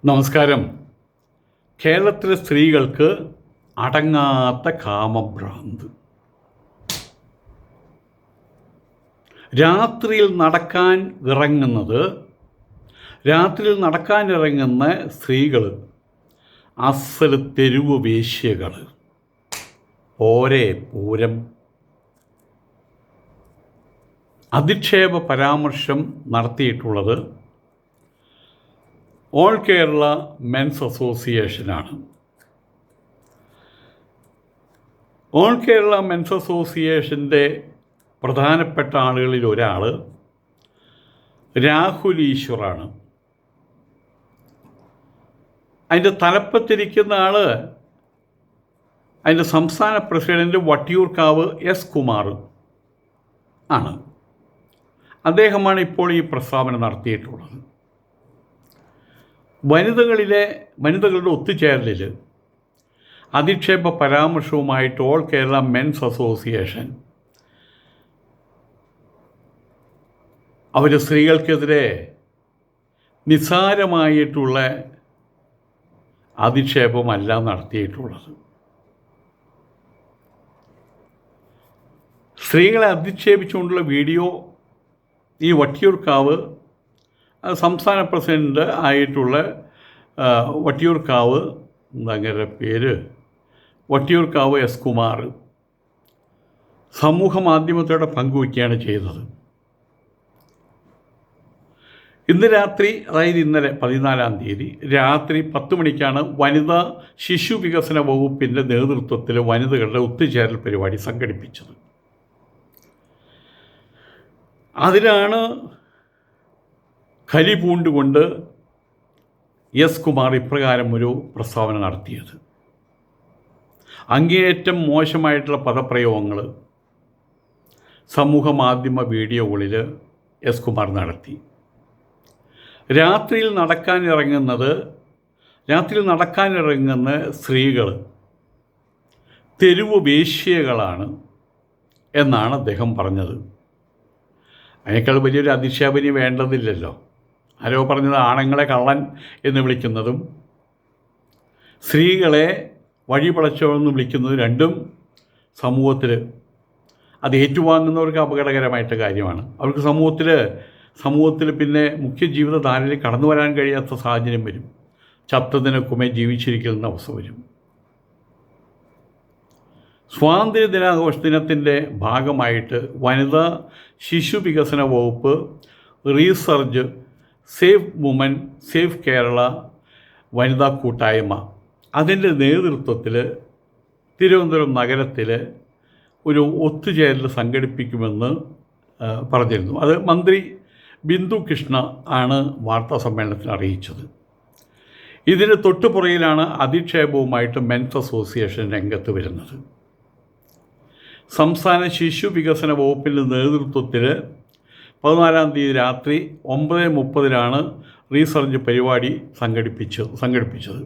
നമസ്കാരം. കേരളത്തിലെ സ്ത്രീകൾക്ക് അടങ്ങാത്ത കാമഭ്രാന്ത്. രാത്രിയിൽ നടക്കാനിറങ്ങുന്ന സ്ത്രീകൾ അസൽ തെരുവ് വേശ്യകൾ. പോരെ പൂരം. അധിക്ഷേപ പരാമർശം നടത്തിയിട്ടുള്ളത് ഓൾ കേരള മെൻസ് അസോസിയേഷനാണ്. ഓൾ കേരള മെൻസ് അസോസിയേഷൻ്റെ പ്രധാനപ്പെട്ട ആളുകളിൽ ഒരാൾ രാഹുൽ ഈശ്വറാണ്. അതിൻ്റെ തലപ്പത്തിരിക്കുന്ന ആൾ അതിൻ്റെ സംസ്ഥാന പ്രസിഡൻറ്റ് വട്ടിയൂർക്കാവ് എസ് കുമാർ ആണ്. അദ്ദേഹമാണ് ഇപ്പോൾ ഈ പ്രസ്താവന നടത്തിയിട്ടുള്ളത്. വനിതകളുടെ ഒത്തുചേരലിൽ അധിക്ഷേപ പരാമർശവുമായിട്ട് ഓൾ കേരള മെൻസ് അസോസിയേഷൻ അവർ സ്ത്രീകൾക്കെതിരെ നിസ്സാരമായിട്ടുള്ള അധിക്ഷേപമല്ല നടത്തിയിട്ടുള്ളത്. സ്ത്രീകളെ അധിക്ഷേപിച്ചുകൊണ്ടുള്ള വീഡിയോ ഈ വട്ടിയൂർക്കാവ് സംസ്ഥാന പ്രസിഡൻ്റ് ആയിട്ടുള്ള വട്ടിയൂർക്കാവ് എസ് കുമാർ സമൂഹ മാധ്യമത്തോടെ പങ്കുവയ്ക്കുകയാണ് ചെയ്തത്. ഇന്ന് രാത്രി, അതായത് ഇന്നലെ 14-ാം തീയതി രാത്രി 10 മണിക്കാണ് വനിതാ ശിശു വികസന വകുപ്പിൻ്റെ നേതൃത്വത്തിൽ വനിതകളുടെ ഒത്തുചേരൽ പരിപാടി സംഘടിപ്പിച്ചത്. അതിലാണ് കലി പൂണ്ടുകൊണ്ട് എസ് കുമാർ ഇപ്രകാരം ഒരു പ്രസ്താവന നടത്തിയത്. അങ്ങേയറ്റം മോശമായിട്ടുള്ള പദപ്രയോഗങ്ങൾ സമൂഹ മാധ്യമ വീഡിയോകളിൽ എസ് കുമാർ നടത്തി. രാത്രിയിൽ നടക്കാനിറങ്ങുന്ന സ്ത്രീകൾ തെരുവ് വേശ്യകളാണ് എന്നാണ് അദ്ദേഹം പറഞ്ഞത്. അതിനേക്കാൾ വലിയൊരു അധിക്ഷേപനി വേണ്ടതില്ലല്ലോ. ആരോ പറഞ്ഞത് ആണുങ്ങളെ കള്ളൻ എന്ന് വിളിക്കുന്നതും സ്ത്രീകളെ വഴിപളച്ചോന്ന് വിളിക്കുന്നതും രണ്ടും സമൂഹത്തിൽ അത് ഏറ്റുവാങ്ങുന്നവർക്ക് അപകടകരമായിട്ട് കാര്യമാണ്. അവർക്ക് സമൂഹത്തിൽ പിന്നെ മുഖ്യ ജീവിതധാരയിൽ കടന്നു വരാൻ കഴിയാത്ത സാഹചര്യം വരും. ചത്തതിന് കുമേ ജീവിച്ചിരിക്കുന്ന അവസ്ഥ വരും. സ്വാതന്ത്ര്യ ദിനാഘോഷ ദിനത്തിൻ്റെ ഭാഗമായിട്ട് വനിതാ ശിശു വികസന വകുപ്പ് research safe women safe Kerala വനിതാ കൂട്ടായ്മ അതിൻ്റെ നേതൃത്വത്തിൽ തിരുവനന്തപുരം നഗരത്തിൽ ഒരു ഒത്തുചേരൽ സംഘടിപ്പിക്കുമെന്ന് പറഞ്ഞിരുന്നു. അത് മന്ത്രി ബിന്ദു കൃഷ്ണ ആണ് വാർത്താ സമ്മേളനത്തിൽ അറിയിച്ചത്. ഇതിന് തൊട്ടുപുറയിലാണ് അധിക്ഷേപവുമായിട്ട് മെൻസ് അസോസിയേഷൻ രംഗത്ത് വരുന്നത്. സംസ്ഥാന ശിശു വികസന വകുപ്പിൻ്റെ നേതൃത്വത്തിൽ 14-ാം തീയതി രാത്രി 9:30 റീസർച്ച് പരിപാടി സംഘടിപ്പിച്ചത്.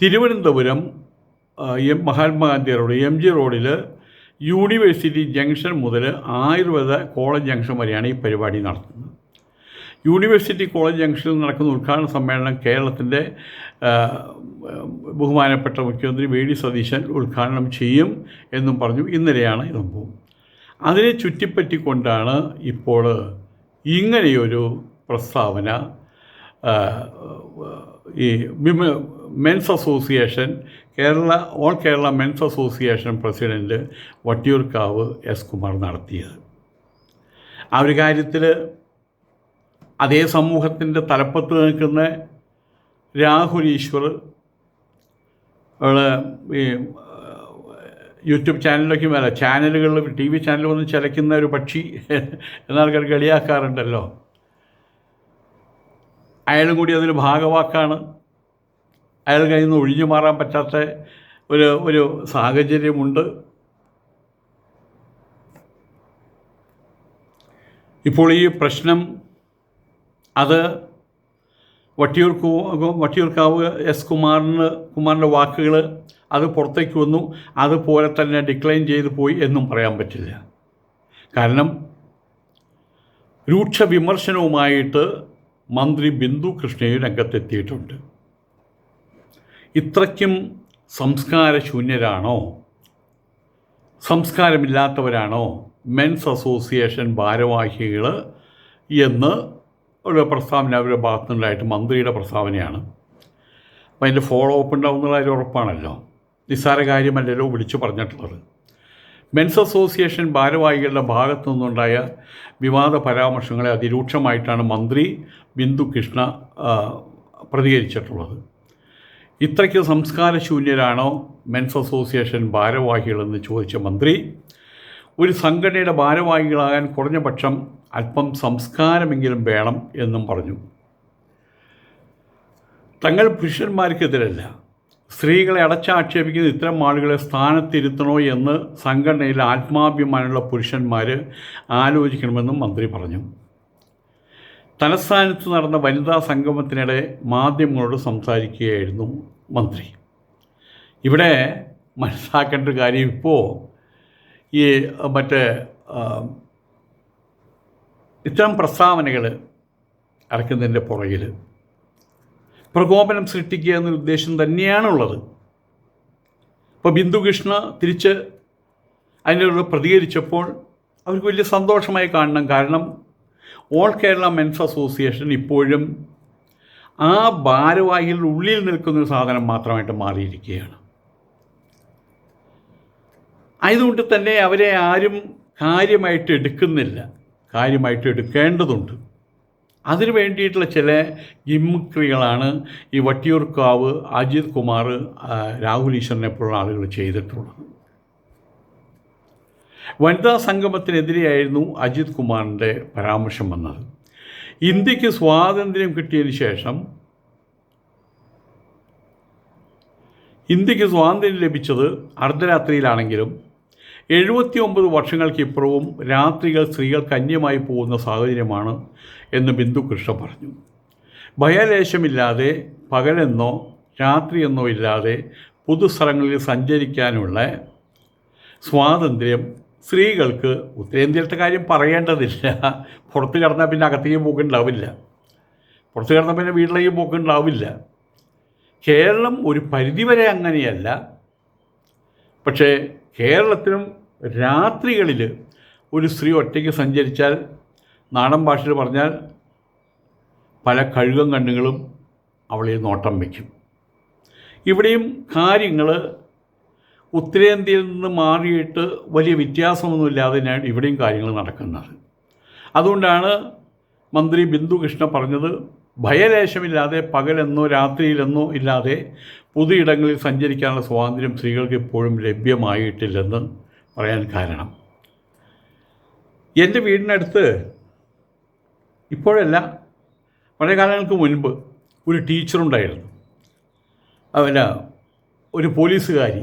തിരുവനന്തപുരം മഹാത്മാഗാന്ധി റോഡ് MG റോഡിൽ യൂണിവേഴ്സിറ്റി ജംഗ്ഷൻ മുതൽ ആയുർവേദ കോളേജ് ജംഗ്ഷൻ വരെയാണ് ഈ പരിപാടി നടത്തുന്നത്. യൂണിവേഴ്സിറ്റി കോളേജ് ജംഗ്ഷനിൽ നടക്കുന്ന ഉദ്ഘാടന സമ്മേളനം കേരളത്തിൻ്റെ ബഹുമാനപ്പെട്ട മുഖ്യമന്ത്രി VD സതീശൻ ഉദ്ഘാടനം ചെയ്യും എന്നും പറഞ്ഞു. ഇന്നലെയാണ് ഇത് സംഭവം. അതിനെ ചുറ്റിപ്പറ്റിക്കൊണ്ടാണ് ഇപ്പോൾ ഇങ്ങനെയൊരു പ്രസ്താവന ഈ men's association all Kerala men's association president Vattiyoorkavu S Kumar നടത്തിയത്. ആ ഒരു കാര്യത്തിൽ അതേ സമൂഹത്തിൻ്റെ തലപ്പത്ത് നിൽക്കുന്ന രാഹുൽ ഈശ്വർ ഈ യൂട്യൂബ് ചാനലുകളിൽ TV ചാനൽ വന്ന് ചിലയ്ക്കുന്ന ഒരു പക്ഷി എന്നാൾക്കാർ കളിയാക്കാറുണ്ടല്ലോ. അയാളും കൂടി അതിൽ ഭാഗവാക്കാണ്. അയാൾ കയ്യിൽ നിന്ന് ഒഴിഞ്ഞു മാറാൻ പറ്റാത്ത ഒരു സാഹചര്യമുണ്ട്. ഇപ്പോൾ ഈ പ്രശ്നം അത് വട്ടിയൂർക്കാവ് എസ് കുമാറിൻ്റെ വാക്കുകൾ അത് പുറത്തേക്ക് വന്നു. അതുപോലെ തന്നെ ഡിക്ലൈൻ ചെയ്തു പോയി എന്നും പറയാൻ പറ്റില്ല. കാരണം രൂക്ഷ വിമർശനവുമായിട്ട് മന്ത്രി ബിന്ദു കൃഷ്ണയും രംഗത്തെത്തിയിട്ടുണ്ട്. ഇത്രയ്ക്കും സംസ്കാരശൂന്യരാണോ, സംസ്കാരമില്ലാത്തവരാണോ മെൻസ് അസോസിയേഷൻ ഭാരവാഹികൾ എന്ന് ഒരു പ്രസ്താവന അവരുടെ ഭാഗത്തുനിന്നുണ്ടായിട്ട് മന്ത്രിയുടെ പ്രസ്താവനയാണ്. അപ്പോൾ അതിൻ്റെ ഫോളോ അപ്പ് ഉണ്ടാവുന്നുള്ള കാര്യം ഉറപ്പാണല്ലോ. നിസ്സാര കാര്യമല്ലല്ലോ വിളിച്ചു പറഞ്ഞിട്ടുള്ളത്. മെൻസ് അസോസിയേഷൻ ഭാരവാഹികളുടെ ഭാഗത്തു നിന്നുണ്ടായ വിവാദ പരാമർശങ്ങളെ അതിരൂക്ഷമായിട്ടാണ് മന്ത്രി ബിന്ദു കൃഷ്ണ പ്രതികരിച്ചിട്ടുള്ളത്. ഇത്രയ്ക്ക് സംസ്കാരശൂന്യരാണോ മെൻസ് അസോസിയേഷൻ ഭാരവാഹികളെന്ന് ചോദിച്ച മന്ത്രി, ഒരു സംഘടനയുടെ ഭാരവാഹികളാകാൻ കുറഞ്ഞ പക്ഷം അല്പം സംസ്കാരമെങ്കിലും വേണം എന്നും പറഞ്ഞു. തങ്ങൾ പുരുഷന്മാർക്കെതിരല്ല, സ്ത്രീകളെ അടച്ചാക്ഷേപിക്കുന്ന ഇത്തരം ആളുകളെ സ്ഥാനത്തിരുത്തണോ എന്ന് സംഘടനയിൽ ആത്മാഭിമാനമുള്ള പുരുഷന്മാർ ആലോചിക്കണമെന്നും മന്ത്രി പറഞ്ഞു. തലസ്ഥാനത്ത് നടന്ന വനിതാ സംഗമത്തിനിടെ മാധ്യമങ്ങളോട് സംസാരിക്കുകയായിരുന്നു മന്ത്രി. ഇവിടെ മനസ്സിലാക്കേണ്ട ഒരു കാര്യം, ഇപ്പോൾ ഈ ഇത്തരം പ്രസ്താവനകൾ ഇറക്കുന്നതിൻ്റെ പുറകിൽ പ്രകോപനം സൃഷ്ടിക്കുക എന്നൊരു ഉദ്ദേശം തന്നെയാണുള്ളത്. ഇപ്പോൾ ബിന്ദുകൃഷ്ണ തിരിച്ച് അതിനോട് പ്രതികരിച്ചപ്പോൾ അവർക്ക് വലിയ സന്തോഷമായി കാണണം. കാരണം ഓൾ കേരള മെൻസ് അസോസിയേഷൻ ഇപ്പോഴും ആ ഭാരവാഹികളുടെ ഉള്ളിൽ നിൽക്കുന്നൊരു സാധനം മാത്രമായിട്ട് മാറിയിരിക്കുകയാണ്. ആയതുകൊണ്ട് തന്നെ അവരെ ആരും കാര്യമായിട്ട് എടുക്കുന്നില്ല, കാര്യമായിട്ട് എടുക്കേണ്ടതുണ്ട്. അതിനു വേണ്ടിയിട്ടുള്ള ചില ഗിമ്മിക്രികളാണ് ഈ വട്ടിയൂർക്കാവ് അജിത് കുമാർ, രാഹുൽ ഈശ്വറിനെ പോലുള്ള ആളുകൾ ചെയ്തിട്ടുള്ളത്. വനിതാ സംഗമത്തിനെതിരെയായിരുന്നു അജിത് കുമാറിൻ്റെ പരാമർശം വന്നത്. ഇന്ത്യക്ക് സ്വാതന്ത്ര്യം കിട്ടിയതിന് ശേഷം, ഇന്ത്യക്ക് സ്വാതന്ത്ര്യം ലഭിച്ചത് അർദ്ധരാത്രിയിലാണെങ്കിലും 79 വർഷങ്ങൾക്കിപ്പുറവും രാത്രികൾ സ്ത്രീകൾക്ക് അന്യമായി പോകുന്ന സാഹചര്യമാണ് എന്ന് ബിന്ദു കൃഷ്ണ പറഞ്ഞു. ഭയലേശമില്ലാതെ പകലെന്നോ രാത്രിയെന്നോ ഇല്ലാതെ പൊതുസ്ഥലങ്ങളിൽ സഞ്ചരിക്കാനുള്ള സ്വാതന്ത്ര്യം സ്ത്രീകൾക്ക് ഉത്തരേന്ത്യയിലത്തെ കാര്യം പറയേണ്ടതില്ല. പുറത്ത് കിടന്നാൽ പിന്നെ അകത്തേക്ക് പോക്കുണ്ടാവില്ല, പുറത്ത് കിടന്നാൽ പിന്നെ വീട്ടിലേക്ക് പോക്കുണ്ടാവില്ല. കേരളം ഒരു പരിധിവരെ അങ്ങനെയല്ല. പക്ഷേ കേരളത്തിലും രാത്രികളിൽ ഒരു സ്ത്രീ ഒറ്റയ്ക്ക് സഞ്ചരിച്ചാൽ, നാടൻ ഭാഷയിൽ പറഞ്ഞാൽ, പല കഴുകം കണ്ണുകളും അവളെ നോട്ടം വയ്ക്കും. ഇവിടെയും കാര്യങ്ങൾ ഉത്തരേന്ത്യയിൽ നിന്ന് മാറിയിട്ട് വലിയ വ്യത്യാസമൊന്നുമില്ലാതെ ഇവിടെയും കാര്യങ്ങൾ നടക്കുന്നത്. അതുകൊണ്ടാണ് മന്ത്രി ബിന്ദു കൃഷ്ണ പറഞ്ഞത്, ഭയലേശമില്ലാതെ പകലെന്നോ രാത്രിയിലെന്നോ ഇല്ലാതെ പൊതു ഇടങ്ങളിൽ സഞ്ചരിക്കാനുള്ള സ്വാതന്ത്ര്യം സ്ത്രീകൾക്ക് ഇപ്പോഴും ലഭ്യമായിട്ടില്ലെന്ന് പറയാൻ കാരണം, എൻ്റെ വീടിനടുത്ത് ഇപ്പോഴല്ല, വളരെ കാലങ്ങൾക്ക് മുൻപ് ഒരു ടീച്ചറുണ്ടായിരുന്നു. ഒരു പോലീസുകാരി,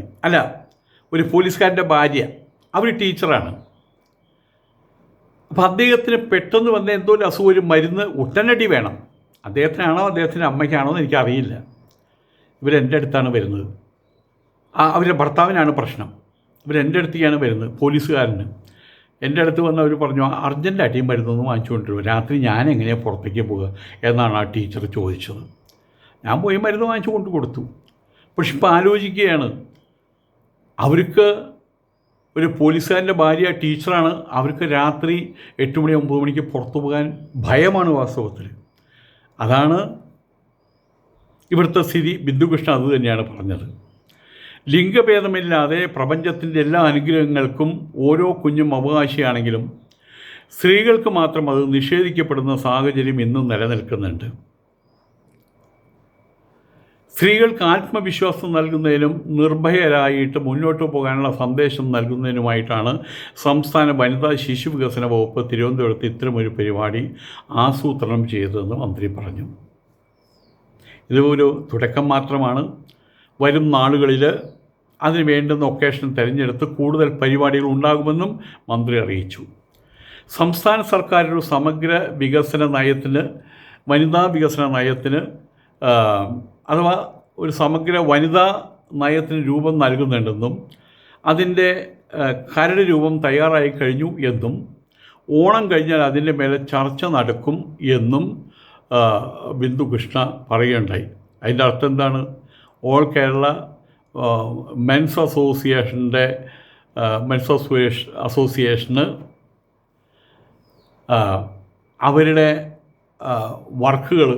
ഒരു പോലീസുകാരൻ്റെ ഭാര്യ, അവർ ടീച്ചറാണ്. അപ്പോൾ അദ്ദേഹത്തിന് പെട്ടെന്ന് വന്ന എന്തോ ഒരു അസുഖം, ഒരു മരുന്ന് ഉടനടി വേണം. അദ്ദേഹത്തിനാണോ അദ്ദേഹത്തിൻ്റെ അമ്മയ്ക്കാണോ എന്ന് എനിക്കറിയില്ല. ഇവരെൻ്റെ അടുത്താണ് വരുന്നത്. അവരുടെ ഭർത്താവിനാണ് പ്രശ്നം. ഇവരെൻ്റെ അടുത്തേക്കാണ് വരുന്നത്, പോലീസുകാരന്. എൻ്റെ അടുത്ത് വന്ന് അവർ പറഞ്ഞു, അർജൻറ്റായിട്ട് മരുന്നൊന്നും വാങ്ങിച്ചുകൊണ്ടിരുന്നു, രാത്രി ഞാൻ എങ്ങനെയാണ് പുറത്തേക്ക് പോകുക എന്നാണ് ആ ടീച്ചർ ചോദിച്ചത്. ഞാൻ പോയി മരുന്ന് വാങ്ങിച്ചു കൊണ്ട് കൊടുത്തു. പക്ഷെ ഇപ്പോൾ ആലോചിക്കുകയാണ്, അവർക്ക് ഒരു പോലീസുകാരൻ്റെ ഭാര്യ ടീച്ചറാണ്, അവർക്ക് രാത്രി 8 മണി 9 മണിക്ക് പുറത്തു പോകാൻ ഭയമാണ് വാസ്തവത്തിൽ. അതാണ് ഇവിടുത്തെ സ്ഥിതി. ബിന്ദുകൃഷ്ണ അത് തന്നെയാണ് പറഞ്ഞത്. ലിംഗഭേദമില്ലാതെ പ്രപഞ്ചത്തിൻ്റെ എല്ലാ അനുഗ്രഹങ്ങൾക്കും ഓരോ കുഞ്ഞും അവകാശിയാണെങ്കിലും സ്ത്രീകൾക്ക് മാത്രം അത് നിഷേധിക്കപ്പെടുന്ന സാഹചര്യം ഇന്നും നിലനിൽക്കുന്നുണ്ട്. സ്ത്രീകൾക്ക് ആത്മവിശ്വാസം നൽകുന്നതിനും നിർഭയരായിട്ട് മുന്നോട്ട് പോകാനുള്ള സന്ദേശം നൽകുന്നതിനുമായിട്ടാണ് സംസ്ഥാന വനിതാ ശിശു വികസന വകുപ്പ് തിരുവനന്തപുരത്ത് ഇത്തരമൊരു പരിപാടി ആസൂത്രണം ചെയ്തതെന്ന് മന്ത്രി പറഞ്ഞു. ഇത് ഒരു തുടക്കം മാത്രമാണ്. വരും നാളുകളിൽ അതിന് വേണ്ടുന്ന ഒക്കേഷൻ തിരഞ്ഞെടുത്ത് കൂടുതൽ പരിപാടികൾ ഉണ്ടാകുമെന്നും മന്ത്രി അറിയിച്ചു. സംസ്ഥാന സർക്കാരൊരു സമഗ്ര വികസന നയത്തിന്, വനിതാ വികസന നയത്തിന് അഥവാ ഒരു സമഗ്ര വനിതാ നയത്തിന് രൂപം നൽകുന്നുണ്ടെന്നും അതിൻ്റെ കരട് രൂപം തയ്യാറായി കഴിഞ്ഞു എന്നും ഓണം കഴിഞ്ഞാൽ അതിൻ്റെ മേലെ ചർച്ച നടക്കും എന്നും ബിന്ദു കൃഷ്ണ പറയുകയുണ്ടായി. അതിൻ്റെ അർത്ഥം എന്താണ്? ഓൾ കേരള മെൻസ് അസോസിയേഷൻ്റെ അസോസിയേഷന് അവരുടെ വർക്കുകൾ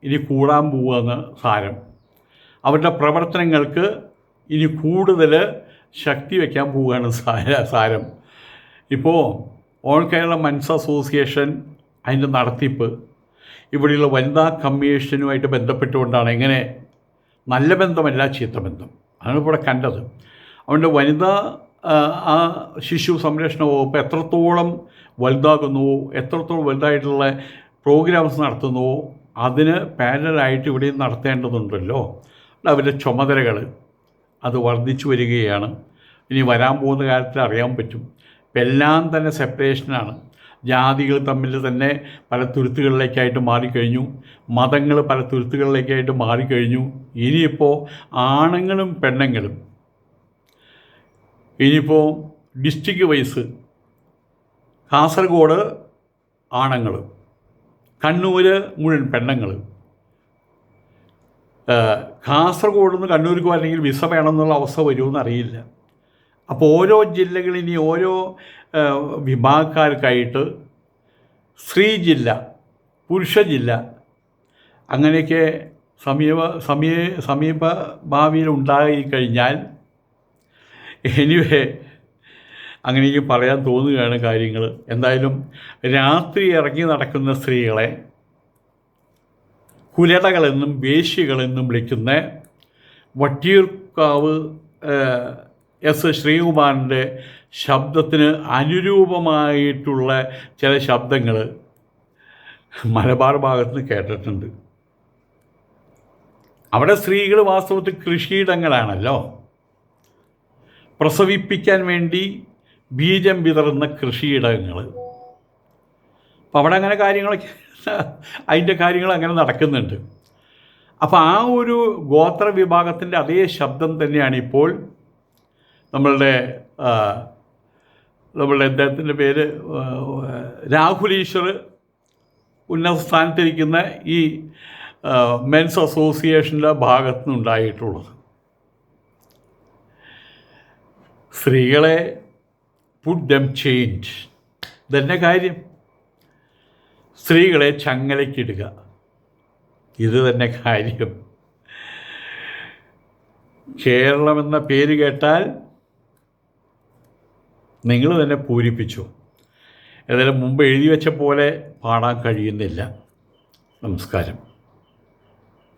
ഇനി കൂടാൻ പോവുകയെന്ന് സാരം. അവരുടെ പ്രവർത്തനങ്ങൾക്ക് ഇനി കൂടുതൽ ശക്തി വയ്ക്കാൻ പോവുകയാണ് സാരം. ഇപ്പോൾ ഓൾ കേരള മെൻസ് അസോസിയേഷൻ അതിൻ്റെ നടത്തിപ്പ് ഇവിടെയുള്ള വനിതാ കമ്മീഷനുമായിട്ട് ബന്ധപ്പെട്ടുകൊണ്ടാണ്. എങ്ങനെ? നല്ല ബന്ധമല്ല, ചീത്ത ബന്ധം. അതാണ് ഇവിടെ കണ്ടത്. അതുകൊണ്ട് വനിതാ ശിശു സംരക്ഷണ വകുപ്പ് എത്രത്തോളം വലുതാകുന്നുവോ, എത്രത്തോളം വലുതായിട്ടുള്ള പ്രോഗ്രാംസ് നടത്തുന്നുവോ അതിന് പാരലായിട്ട് ഇവിടെയും നടത്തേണ്ടതുണ്ടല്ലോ. അവരുടെ ചുമതലകൾ അത് വർദ്ധിച്ചു വരികയാണ്. ഇനി വരാൻ പോകുന്ന കാലത്തിൽ അറിയാൻ പറ്റും. ഇപ്പം എല്ലാം തന്നെ സെപ്പറേഷനാണ്. ജാതികൾ തമ്മിൽ തന്നെ പല തുരുത്തുകളിലേക്കായിട്ട് മാറിക്കഴിഞ്ഞു. മതങ്ങൾ പല തുരുത്തുകളിലേക്കായിട്ട് മാറിക്കഴിഞ്ഞു. ഇനിയിപ്പോൾ ആണുങ്ങളും പെണ്ണുങ്ങളും ഇനിയിപ്പോൾ ഡിസ്ട്രിക്റ്റ് വൈസ് കാസർഗോഡ് ആണുങ്ങൾ, കണ്ണൂർ മുഴുവൻ പെണ്ണുങ്ങൾ. കാസർഗോഡ് നിന്ന് കണ്ണൂർക്ക് വരണമെങ്കിൽ വിസ വേണമെന്നുള്ള അവസ്ഥ വരുമെന്ന് അറിയില്ല. അപ്പോൾ ഓരോ ജില്ലകളിൽ ഇനി ഓരോ വിഭാഗക്കാർക്കായിട്ട് സ്ത്രീ ജില്ല, പുരുഷ ജില്ല അങ്ങനെയൊക്കെ സമീപ ഭാവിയിൽ ഉണ്ടായിക്കഴിഞ്ഞാൽ എനിവേ അങ്ങനെയൊക്കെ പറയാൻ തോന്നുകയാണ് കാര്യങ്ങൾ. എന്തായാലും രാത്രി ഇറങ്ങി നടക്കുന്ന സ്ത്രീകളെ കുലടകളെന്നും വേശ്യകളെന്നും വിളിക്കുന്ന വട്ടിയൂർക്കാവ് എസ് ശ്രീകുമാറിൻ്റെ ശബ്ദത്തിന് അനുരൂപമായിട്ടുള്ള ചില ശബ്ദങ്ങൾ മലബാർ ഭാഗത്ത് നിന്ന് കേട്ടിട്ടുണ്ട്. അവിടെ സ്ത്രീകൾ വാസ്തവത്തിൽ കൃഷിയിടങ്ങളാണല്ലോ, പ്രസവിപ്പിക്കാൻ വേണ്ടി ബീജം വിതറുന്ന കൃഷിയിടങ്ങൾ. അപ്പം അവിടെ അങ്ങനെ കാര്യങ്ങളൊക്കെ അതിൻ്റെ കാര്യങ്ങൾ അങ്ങനെ നടക്കുന്നുണ്ട്. അപ്പോൾ ആ ഒരു ഗോത്ര വിഭാഗത്തിൻ്റെ അതേ ശബ്ദം തന്നെയാണ് ഇപ്പോൾ നമ്മളുടെ അദ്ദേഹത്തിൻ്റെ പേര് രാഹുൽ ഈശ്വർ ഉന്നത സ്ഥാനത്തിരിക്കുന്ന ഈ മെൻസ് അസോസിയേഷൻ്റെ ഭാഗത്തു നിന്നുണ്ടായിട്ടുള്ളത്. സ്ത്രീകളെ പുട്ട് ദം ചേഞ്ച്, ഇതന്നെ കാര്യം. സ്ത്രീകളെ ചങ്ങലയ്ക്കിടുക, ഇത് തന്നെ കാര്യം. കേരളം എന്ന പേര് കേട്ടാൽ നിങ്ങൾ തന്നെ പൂരിപ്പിച്ചു. ഏതായാലും മുമ്പ് എഴുതി വെച്ച പോലെ പാടാൻ കഴിയുന്നില്ല. നമസ്കാരം.